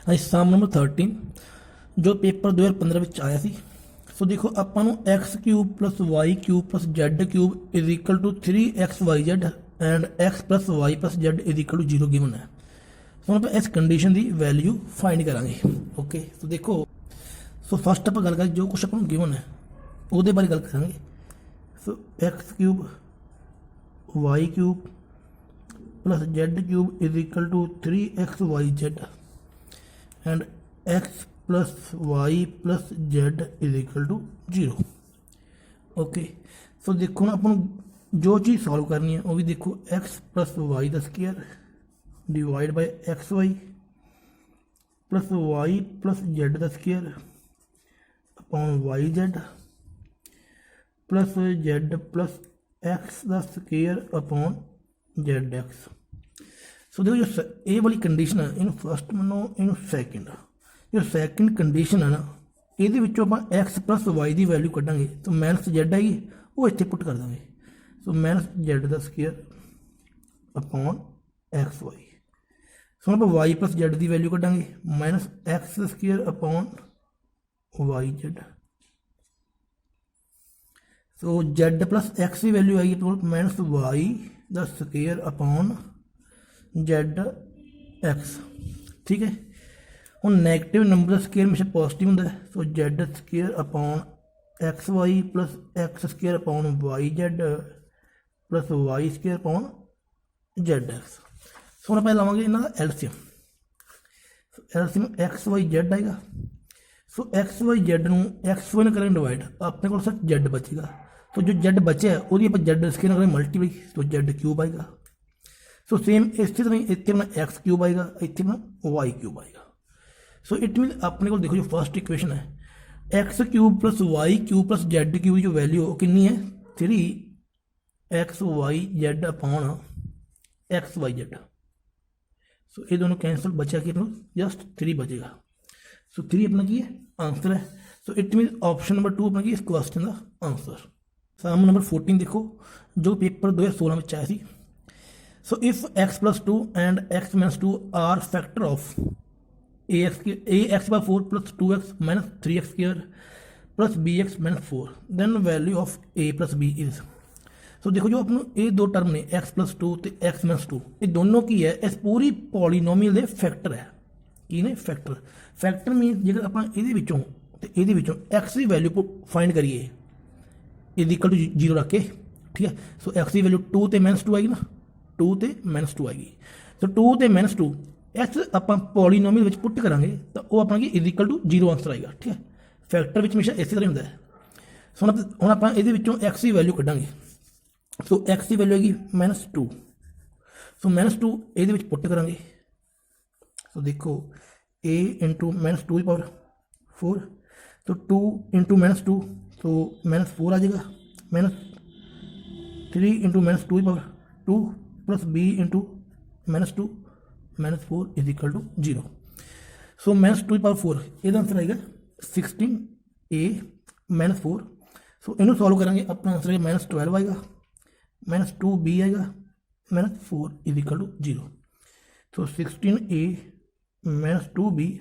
हाँ, सम नंबर 13 जो पेपर 2015 में आया सी। सो देखो अपन x³ + y³ + z³ = 3xyz and x + y + z = 0 given है। सो हम इस कंडीशन की वैल्यू फाइंड करा। ओके, तो देखो सो फस्ट आप गल करें जो कुछ अपन गिवन है वो बारे गल करा। So x³ y³ + z³ = 3xyz and x plus y plus z is equal to 0। Okay, so देखो ना अपन जो चीज़ सॉल्व करनी है वो भी देखो एक्स प्लस वाई का square divide by x y plus y plus z का square upon y z plus z plus x का square upon z x. So देखो जो ये वाली कंडीशन है इन फर्स्ट मनो इन सैकेंड, जो सैकेंड कंडीशन है ना ये आप एक्स प्लस वाई की वैल्यू कढ़ांगे तो माइनस जेड आएगी वो इतने पुट कर देंगे। सो माइनस जेड का square upon x y. So आप वाई प्लस जेड की वैल्यू कढ़ांगे minus x square upon y z. So z plus x की वैल्यू आएगी तो माइनस वाई का स्क्वायर अपॉन जेड एक्स। ठीक है, हम नैगेटिव नंबर का स्क्वायर हमेशा पॉजिटिव होंगे। So z square upon x y plus x square upon y z plus y square upon z x. So हम लावे इन्हों का LCM. LCM x y Z आएगा। सो एक्स वाई जेड में x Y ने करें डिवाइड अपने को सिर्फ जेड बचेगा। तो जो जेड बचे वो आप जेड स्क्वायर करें मल्टीप्लाई तो जेड क्यूब आएगा। सो सेम इस तरह इतने अपना एक्स क्यूब आएगा इतने अपना वाई क्यूब आएगा। सो इट मीन अपने को देखो जो फर्स्ट इक्वेशन है x cube plus y cube plus z cube की जो वैल्यू वो कितनी है 3 x y z upon x y z. So ये दोनों कैंसल बचा कि अपना जस्ट 3 बचेगा। सो 3 अपना की है आंसर है। सो इट मीन ऑप्शन नंबर 2 अपना की इस क्वेश्चन का आंसर। सम नंबर 14 देखो जो पेपर 2016 में आया सी। So if x plus 2 and x minus 2 are factor of a x by 4 plus 2x माइनस 3x square plus b x minus 4 then value of a plus b is. So देखो जो अपन ये दो टर्म ने x plus 2 तो x minus 2 ये दोनों की है इस पूरी पॉलीनोमियल के फैक्टर है की ने फैक्टर। फैक्टर मीन जेकर आप ये एक्स की वैल्यू फाइंड करिए इज इक्वल टू 0 रख के। ठीक है, सो एक्स की वैल्यू 2 तो माइनस 2 आएगी ना 2 तो माइनस 2 आएगी। सो 2 तो माइनस 2 एक्स आप पॉलीनोमियल में पुट करा तो वह अपना इज इक्वल टू 0 आंसर आएगा। ठीक है, फैक्टर में हमेशा इस तरह होंगे। सो हम आप एक्स की वैल्यू कढ़ांगे। सो एक्स की वैल्यू आएगी माइनस 2। सो माइनस 2 ये पुट करा। सो देखो ए इंटू माइनस 2 की पावर 4 तो 2 इंटू माइनस 2 तो माइनस 4 आ जाएगा माइनस 3 इंटू माइनस 2 की power 2 plus B into minus 2 minus 4 is equal to 0। So minus 2 की पावर 4 ये आंसर आएगा 16a माइनस 4। सो इन्हों सॉल्व करेंगे अपना आंसर आएगा माइनस 12 आएगा माइनस 2b आएगा minus 4 is equal to 0। So 16a minus 2b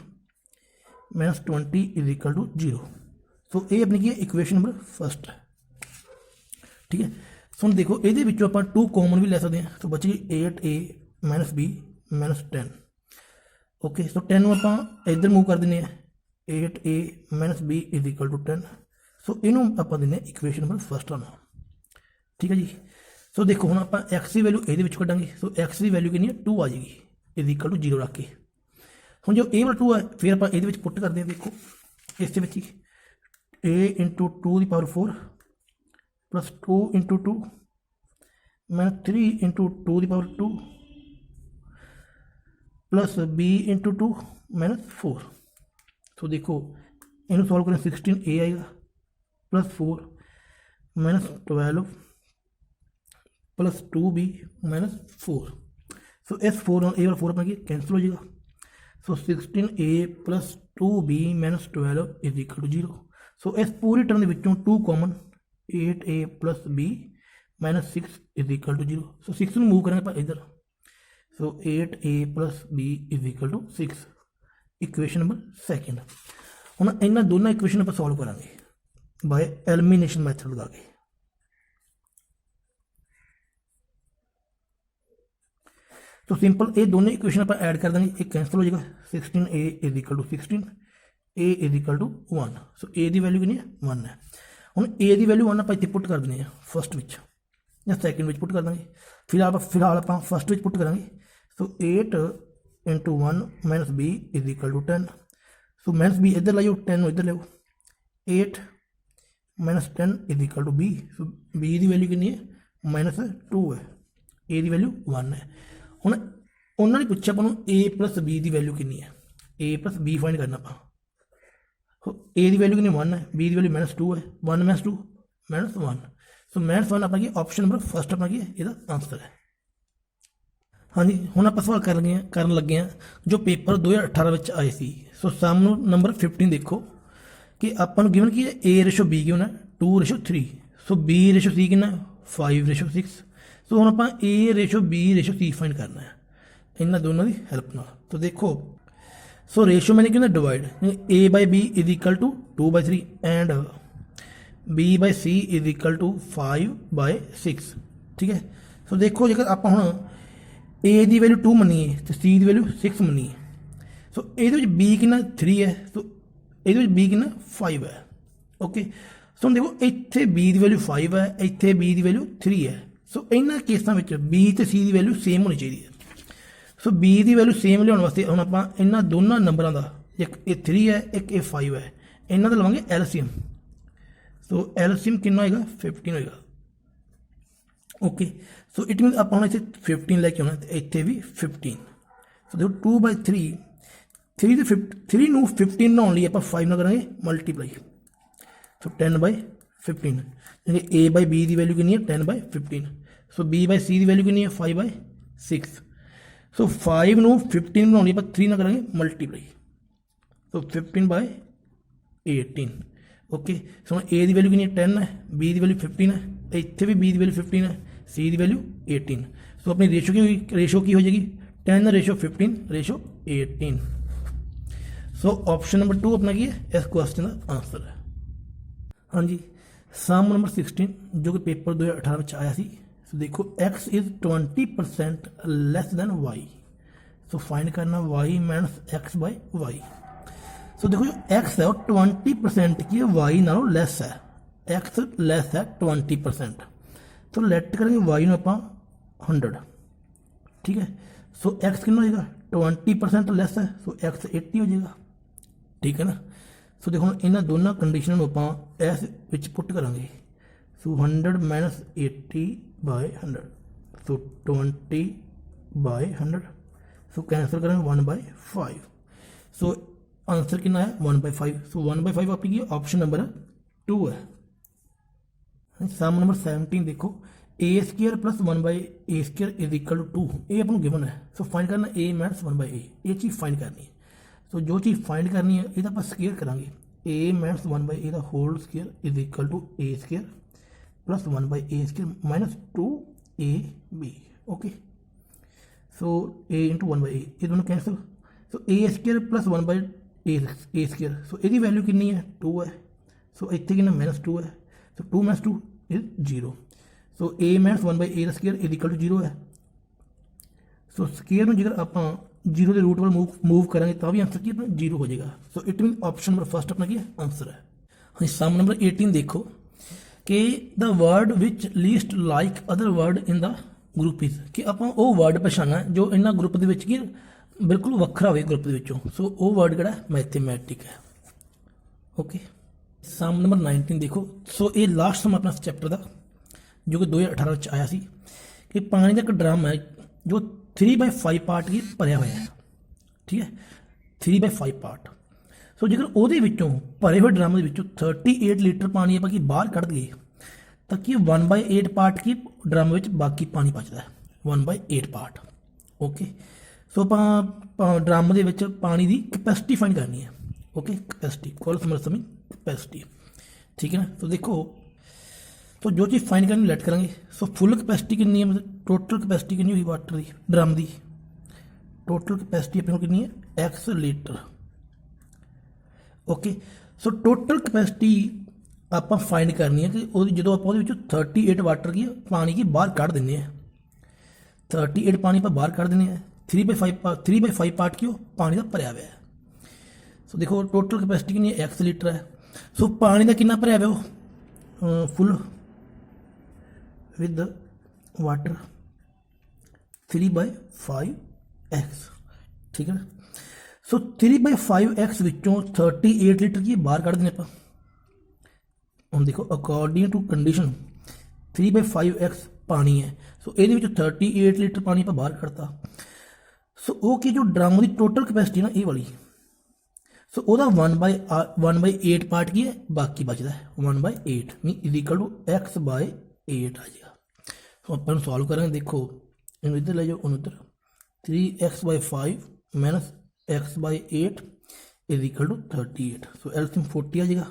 minus 20 is equal to 0। So ये अपनी की इक्वेशन नंबर फर्स्ट है। ठीक है, सो हम देखो ये आप 2 कॉमन भी ले सकते हैं। तो बचेगी 8a minus b minus 10। Okay, so 10 आप इधर मूव कर दें 8a minus b is equal to 10। So इनू आप देने इक्वेशन नंबर फर्स्ट आना। ठीक है जी, सो देखो हम आप एक्स की वैल्यू ये कढ़ांगे। सो एक्स की वैल्यू कितनी है 2 आ जाएगी इज इक्वल टू 0 रख के। हम जो ए वाला 2 है फिर आप ये पुट करते हैं। देखो इस ए इंटू 2 की power 4 plus 2 into 2 minus 3 into 2 की power 2 plus b into 2 minus 4। तो देखो इन्हें सॉल्व करें 16a आएगा plus 4 minus 12 plus 2b minus 4। सो इस 4 और a और 4 अपना कैंसिल हो जाएगा। So 16a plus 2b minus 12 is equal to 0। So इस पूरी टर्म के 2 common 8a plus b minus 6 is equal to 0। So 6 में मूव करेंगे आप इधर। So 8a plus b is equal to 6 equation number second. हम इन्होंने दोनों इक्वेशन आप सॉल्व करेंगे बाय एलिमिनेशन मैथड लगा के। तो सिंपल ये दोनों इक्वेशन आप ऐड कर देंगे एक कैंसिल हो जाएगा 16a is equal to 16 a is equal to 1। So a की वैल्यू कितनी है 1 है। हम a की वैल्यू 1 आप इतने पुट कर दें फर्स्ट में या सैकेंड में पुट कर देंगे। फिलहाल आप फर्स्ट में पुट करेंगे। सो 8 इंटू 1 minus b is equal to 10। So minus B इधर लाइयो, 10 इधर लो, 8 minus 10 is equal to B. So B की वैल्यू कितनी है, -2 है, ए की वैल्यू 1 है। हुण उन्होंने पूछा अपन ए प्लस बी की वैल्यू कितनी है, ए प्लस बी फाइंड करना आप। ए की वैल्यू कितनी 1 है, बी की वैल्यू -2 है, 1 - 2 -1। सो -1 अपना की ऑप्शन नंबर फर्स्ट अपना की इसका आंसर है। हाँ जी, हुण आप सवाल करन लगे हैं जो पेपर 2018 में आए थे। सो सम नंबर 15 देखो कि अपन गिवन की A/B गिवन है 2/3। सो B/C कितना 5/6। सो हुण आपां A/B/C फाइंड करना है इन्हां दोनों की हेल्प नाल। तो देखो, सो रेशो मैंने कहना divide, A/B is equal to 2/3 and B/C is equal to 5/6। ठीक है। सो देखो जेकर आप हुण ए की वैल्यू 2 मनीए तो सी की वैल्यू 6 मनीए। सो ये बी कितना 3 है, सो ये बी कितना 5 है। ओके, सो हम देखो इतने बी की वैल्यू 5 है, इतने बी की वैल्यू 3 है। सो इन्होंने केसा में बी तो सी की वैल्यू सेम होनी चाहिए है। सो बी की वैल्यू सेम लिया वास्ते हम आप इन्होंने दोनों नंबरों का, एक ये 3 है एक ये 5 है, इन्हों का लवेंगे एलसीएम। सो एलसीएम कितना होगा 15 होगा। ओके, सो इट मीन आप इतने 15 लैके आना, इतने भी 15। सो देखो 2/3, 3 नू 15 बनाने लिए आप 5 ना करेंगे मल्टीप्लाई। सो 10/15 यानी A/B की वैल्यू कितनी है 10/15। सो B/C की वैल्यू कितनी है 5/6। सो 5 नू 15 बनाने आप 3 ना करेंगे मल्टीप्लाई। सो 15/18। ओके, सो हम A की वैल्यू कितनी है 10 है, B की वैल्यू 15 है, इतने भी B की वैल्यू 15 है, C की वैल्यू 18। सो अपनी रेशो की हो जाएगी 10/15/18। सो ऑप्शन नंबर 2 अपना की है इस क्वेश्चन का आंसर है। हाँ जी, सम नंबर 16 जो कि पेपर 2018 में आया सी। सो देखो x is 20% less than y। So find करना y माइनस x/y। सो देखो जो x है वो 20% की y नालों लैस है, x लैस है 20%। तो लेट करेंगे y में आप 100। ठीक है। सो x कितना हो जाएगा 20% लैस है, सो x 80 हो जाएगा। ठीक है ना। सो देखो इन्होंने दोनों कंडीशन में आप एस विच पुट करांगे। सो 100 माइनस 80/100, सो 20/100। सो कैंसल करेंगे 1/5। सो आंसर कितना है 1/5। सो 1/5 आपकी ऑप्शन नंबर 2 है। सम नंबर 17 देखो A² + 1/A² is equal to 2। ये अपन गिवन है। सो फाइंड करना A माइनस 1/A, ये चीज़ फाइंड करनी है। सो जो चीज़ फाइंड करनी है ये आप स्केयर करांगे, A माइनस 1/A का whole square is equal to A² + 1/A² minus 2AB। Okay, so A into 1/A ये दोनों कैंसिल। सो A² + 1/A², सो ये वैल्यू कितनी है 2 है। सो इतने कितना -2 है। So 2 - 2 is 0। So A minus 1/A² is equal to 0 है। सो स्केयर में जगह आप 0 के रूट पर मूव करेंगे तो भी आंसर की अपना 0 हो जाएगा। सो it mean option number first अपना क्या आंसर है। हाँ, सम नंबर 18 देखो कि the word which least like other word in the group is, कि आप वो वर्ड पछाणना जो इन्होंने ग्रुप के बिल्कुल वखरा हो ग्रुप के। सो वो वर्ड किहड़ा मैथेमैटिक है। ओके, सम नंबर 19 देखो। सो ये लास्ट सम अपना चैप्टर का जो कि 2018 में आया सी कि पानी का एक ड्रम है जो 3/5 पार्ट की भरया हुआ है। ठीक है, 3/5 पार्ट। सो जेकर ਉਹਦੇ ਵਿੱਚੋਂ ਭਰੇ ਹੋਏ ड्रम ਦੇ ਵਿੱਚੋਂ 38 लीटर पानी ਆਪਾਂ ਕੀ ਬਾਹਰ ਕੱਢ ਦਈਏ ਤਾਂ ਕੀ 1/8 पार्ट की ड्रम ਵਿੱਚ ਬਾਕੀ ਪਾਣੀ ਬਚਦਾ ਹੈ 1/8 पार्ट। ओके, सो ਆਪਾਂ ड्रम ਦੇ ਵਿੱਚ ਪਾਣੀ ਦੀ कैपेसिटी फाइंड करनी है। ओके, कैपेसिटी कुल समरसमी कैपेसिटी। ठीक है ना। तो देखो, तो जो चीज़ फाइंड करनी लेट करेंगे। सो फुल कैपेसिटी कितनी है, मतलब टोटल कैपेसिटी कितनी हुई वाटर की ड्रम की, टोटल कैपेसिटी अपने को कितनी है x litre. Okay, so total capacity आप फाइंड करनी है कि जो आप 38 वाटर की पानी की बाहर कढ़ देने हैं, 38 पानी पर बाहर कढ़ देने हैं, 3/5 पार्ट की पानी का भरया हुआ है। सो देखो टोटल कैपेसिटी कितनी है x लीटर है। सो पानी का कितना भरया हुआ है फुल विद वाटर 3/5x। ठीक है ना। ਸੋ 3/5x ਵਿੱਚੋਂ 38 ਲੀਟਰ ਕੀ ਬਾਹਰ ਕੱਢ ਦਿੰਦੇ ਆਪਾਂ। ਹੁਣ ਦੇਖੋ ਅਕੋਰਡਿੰਗ ਟੂ ਕੰਡੀਸ਼ਨ 3/5x ਪਾਣੀ ਹੈ, ਸੋ ਇਹਦੇ ਵਿੱਚ 38 ਲੀਟਰ ਪਾਣੀ ਆਪਾਂ ਬਾਹਰ ਕੱਢਤਾ। ਸੋ ਉਹ ਕੀ ਜੋ ਡਰਮ ਦੀ ਟੋਟਲ ਕਪੈਸਿਟੀ ਨਾ ਇਹ ਵਾਲੀ, ਸੋ ਉਹਦਾ 1/8 ਪਾਰਟ ਕੀ ਹੈ ਬਾਕੀ ਬਚਦਾ ਹੈ 1/8 ਮੀਨ ਇਜ਼ ਇਕੁਅਲ ਟੂ x/8 ਆ ਜਾਏਗਾ। ਸੋ ਆਪਾਂ ਨੂੰ ਸੋਲਵ ਕਰਾਂਗੇ, ਦੇਖੋ ਇਹਨੂੰ ਇੱਧਰ ਲੈ ਜਾਓ, ਉਹਨੂੰ ਇੱਧਰ 3x/5 minus x/8 is equal to 38। So LCM 40 आ जाएगा।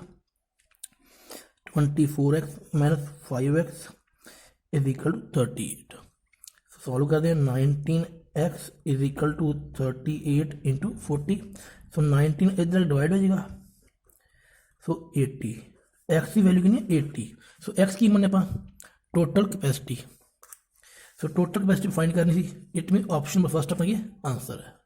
24x minus 5x is equal to 38। Solve कर दें, 19x is equal to 38 into 40। So 19 इधर डिवाइड हो जाएगा, सो 80। x की वैल्यू कितनी है 80। सो x की मैंने आप total capacity, so total capacity find करनी थी। इट मीन ऑप्शन फर्स्ट अपना ये आंसर है।